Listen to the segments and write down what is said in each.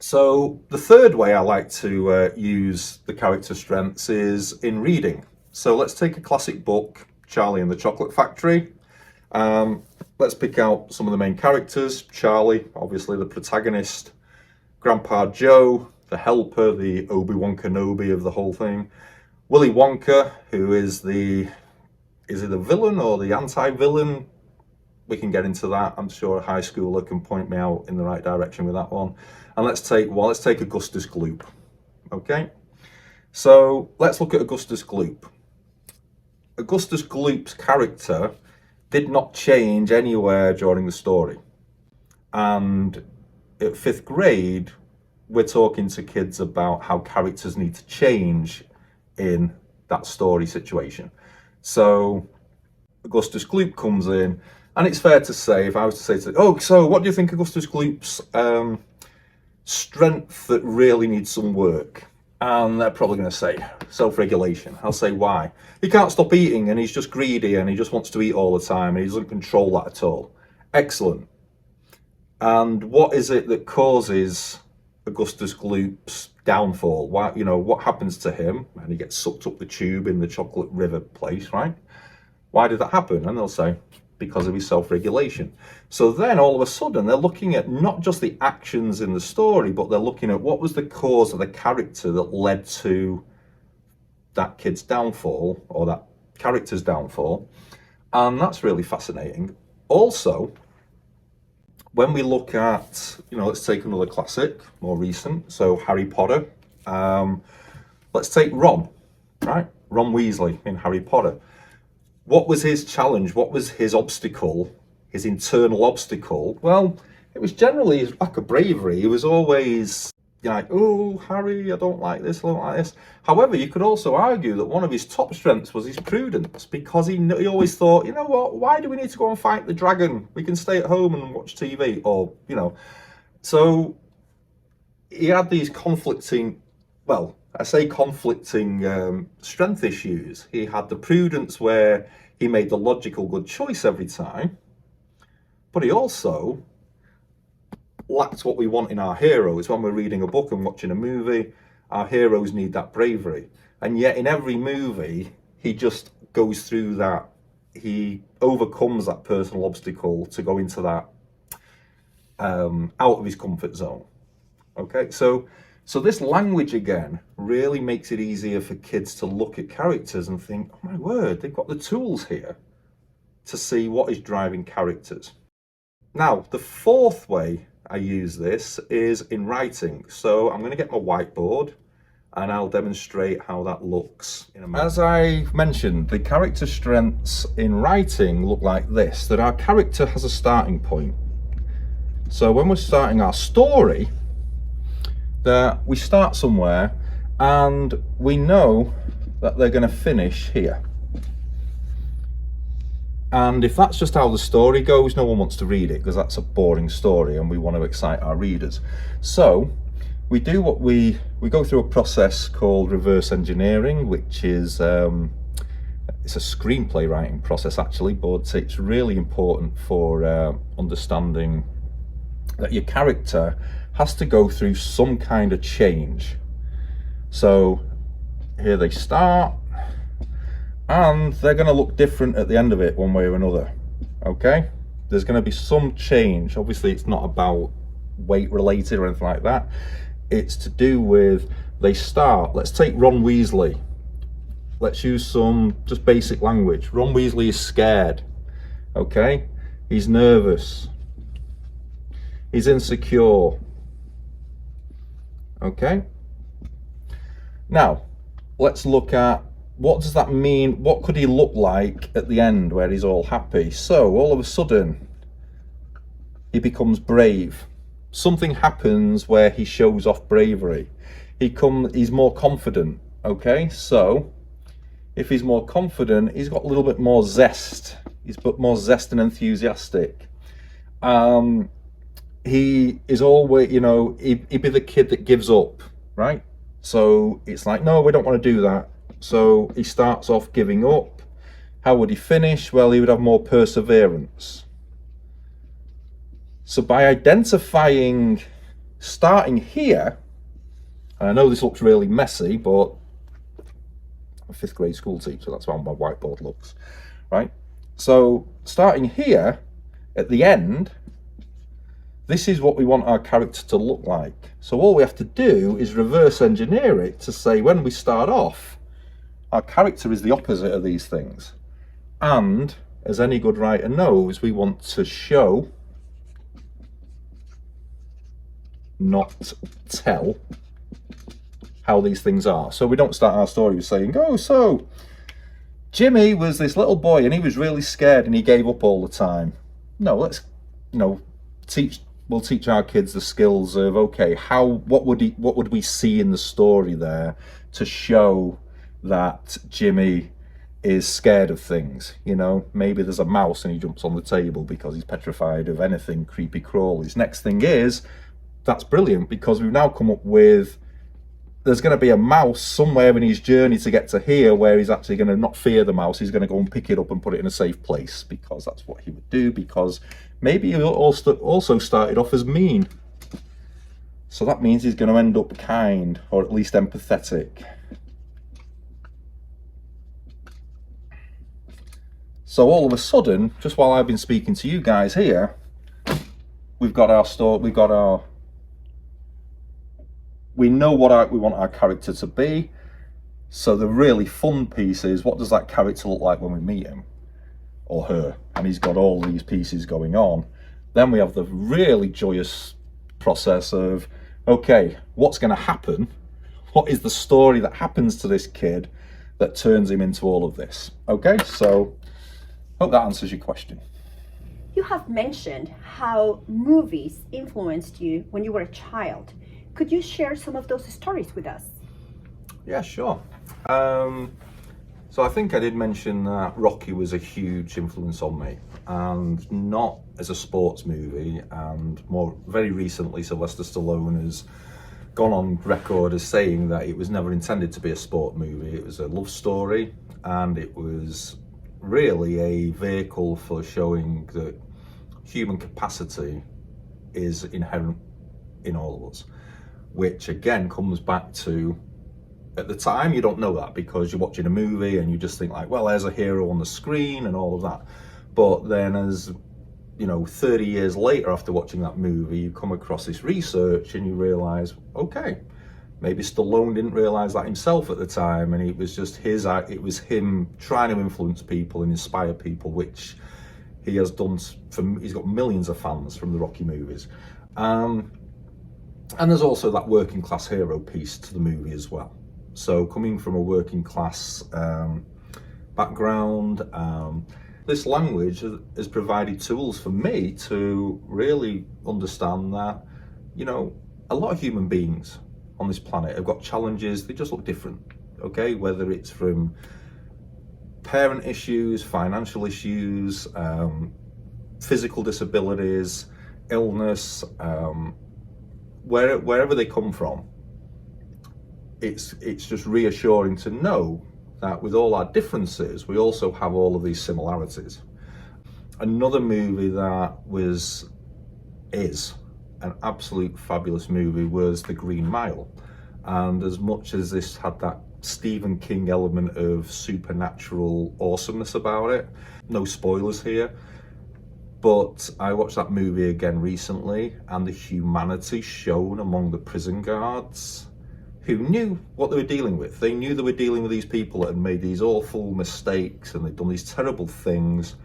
So the third way I like to use the character strengths is in reading. So let's take a classic book, Charlie and the Chocolate Factory. Let's pick out some of the main characters. Charlie, obviously the protagonist. Grandpa Joe, the helper, the Obi-Wan Kenobi of the whole thing. Willy Wonka, who is he the villain or the anti-villain? We can get into that. I'm sure a high schooler can point me out in the right direction with that one. And let's take Augustus Gloop. Okay, so let's look at Augustus Gloop. Augustus Gloop's character did not change anywhere during the story. And at 5th grade, we're talking to kids about how characters need to change in that story situation. So Augustus Gloop comes in, and it's fair to say, if I was to say so what do you think Augustus Gloop's strength that really needs some work? And they're probably going to say self-regulation. I'll say why. He can't stop eating, and he's just greedy, and he just wants to eat all the time, and he doesn't control that at all. Excellent. And what is it that causes Augustus Gloop's downfall? Why, what happens to him? And he gets sucked up the tube in the chocolate river place, right? Why did that happen? And they'll say, because of his self-regulation. So then all of a sudden they're looking at not just the actions in the story, but they're looking at what was the cause of the character that led to that kid's downfall or that character's downfall. And that's really fascinating. Also, when we look at, let's take another classic, more recent, so Harry Potter. Let's take Ron, right? Ron Weasley in Harry Potter. What was his challenge? What was his obstacle, his internal obstacle? Well, it was generally his lack of bravery. He was always like, oh, Harry, I don't like this, I don't like this. However, you could also argue that one of his top strengths was his prudence, because he always thought, you know what, why do we need to go and fight the dragon? We can stay at home and watch TV, or, So he had these conflicting strength issues. He had the prudence where he made the logical good choice every time, but he also lacked what we want in our heroes. When we're reading a book and watching a movie, our heroes need that bravery. And yet in every movie, he just goes through that. He overcomes that personal obstacle to go into that out of his comfort zone. Okay, so this language, again, really makes it easier for kids to look at characters and think, oh my word, they've got the tools here to see what is driving characters. Now, the fourth way I use this is in writing. So I'm going to get my whiteboard and I'll demonstrate how that looks in a minute. As I mentioned, the character strengths in writing look like this, that our character has a starting point. So when we're starting our story, that we start somewhere and we know that they're going to finish here. And if that's just how the story goes, no one wants to read it, because that's a boring story and we want to excite our readers. So we do what we go through a process called reverse engineering, which is it's a screenplay writing process actually, but it's really important for understanding that your character has to go through some kind of change. So here they start, and they're going to look different at the end of it one way or another. Okay, there's going to be some change. Obviously it's not about weight related or anything like that. It's to do with, they start, let's take Ron Weasley. Let's use some just basic language. Ron Weasley is scared. Okay, he's nervous, he's insecure. Okay, now let's look at, what does that mean? What could he look like at the end where he's all happy? So all of a sudden he becomes brave. Something happens where he shows off bravery. He's more confident. Okay, so if he's more confident, he's got a little bit more zest. He's got more zest and enthusiastic. He is always, he'd be the kid that gives up, right? So it's like, no, we don't want to do that. So he starts off giving up. How would he finish? Well, he would have more perseverance. So by identifying starting here, and I know this looks really messy, but I'm a 5th grade school teacher, that's how my whiteboard looks, right? So starting here, at the end, this is what we want our character to look like. So all we have to do is reverse engineer it to say when we start off, our character is the opposite of these things. And as any good writer knows, we want to show, not tell, how these things are. So we don't start our story with saying, oh, so Jimmy was this little boy and he was really scared and he gave up all the time. No, let's, we'll teach our kids the skills of, okay, what would we see in the story there to show that Jimmy is scared of things. Maybe there's a mouse and he jumps on the table because he's petrified of anything creepy crawlies. Next thing is, that's brilliant, because we've now come up with, there's going to be a mouse somewhere in his journey to get to here where he's actually going to not fear the mouse. He's going to go and pick it up and put it in a safe place, because that's what he would do, because maybe he also started off as mean. So that means he's going to end up kind, or at least empathetic. So all of a sudden, just while I've been speaking to you guys here, we've got our story, we know what we want our character to be. So the really fun piece is, what does that character look like when we meet him or her? And he's got all these pieces going on. Then we have the really joyous process of, okay, what's going to happen? What is the story that happens to this kid that turns him into all of this? Okay, so hope that answers your question. You have mentioned how movies influenced you when you were a child. Could you share some of those stories with us? Yeah, sure. So I think I did mention that Rocky was a huge influence on me, and not as a sports movie, and very recently Sylvester Stallone has gone on record as saying that it was never intended to be a sport movie. It was a love story, and it was really a vehicle for showing that human capacity is inherent in all of us, which again comes back to, at the time you don't know that because you're watching a movie and you just think like, well, there's a hero on the screen and all of that. But then as 30 years later after watching that movie, you come across this research and you realize, okay, maybe Stallone didn't realize that himself at the time, and it was just it was him trying to influence people and inspire people, which he has done. He's got millions of fans from the Rocky movies. And there's also that working class hero piece to the movie as well. So coming from a working class background, this language has provided tools for me to really understand that, a lot of human beings on this planet have got challenges. They just look different, okay? Whether it's from parent issues, financial issues, physical disabilities, illness, wherever they come from, it's just reassuring to know that with all our differences, we also have all of these similarities. Another movie that is an absolute fabulous movie was The Green Mile. And as much as this had that Stephen King element of supernatural awesomeness about it, no spoilers here, but I watched that movie again recently, and the humanity shown among the prison guards, who knew what they were dealing with. They knew they were dealing with these people that had made these awful mistakes and they'd done these terrible things,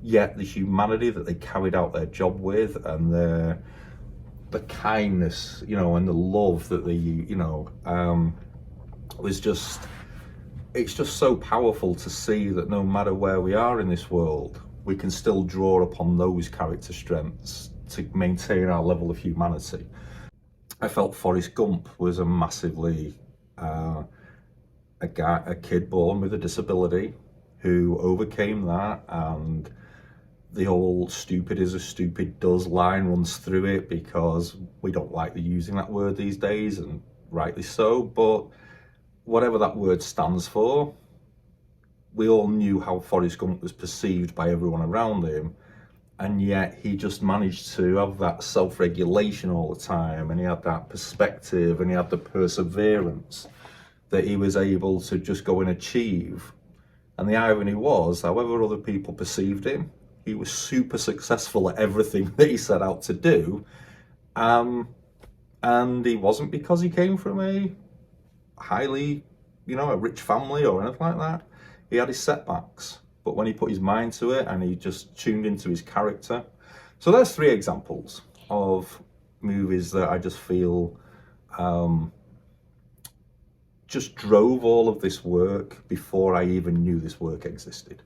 yet the humanity that they carried out their job with, and the kindness, and the love that they, was just, it's just so powerful to see that no matter where we are in this world, we can still draw upon those character strengths to maintain our level of humanity. I felt Forrest Gump was a massively, a kid born with a disability who overcame that, and the whole stupid is as stupid does line runs through it, because we don't like using that word these days, and rightly so, but whatever that word stands for, we all knew how Forrest Gump was perceived by everyone around him, and yet he just managed to have that self-regulation all the time, and he had that perspective, and he had the perseverance that he was able to just go and achieve. And the irony was, however other people perceived him, he was super successful at everything that he set out to do. And he wasn't because he came from a highly, a rich family or anything like that. He had his setbacks, but when he put his mind to it and he just tuned into his character. So there's 3 examples of movies that I just feel just drove all of this work before I even knew this work existed.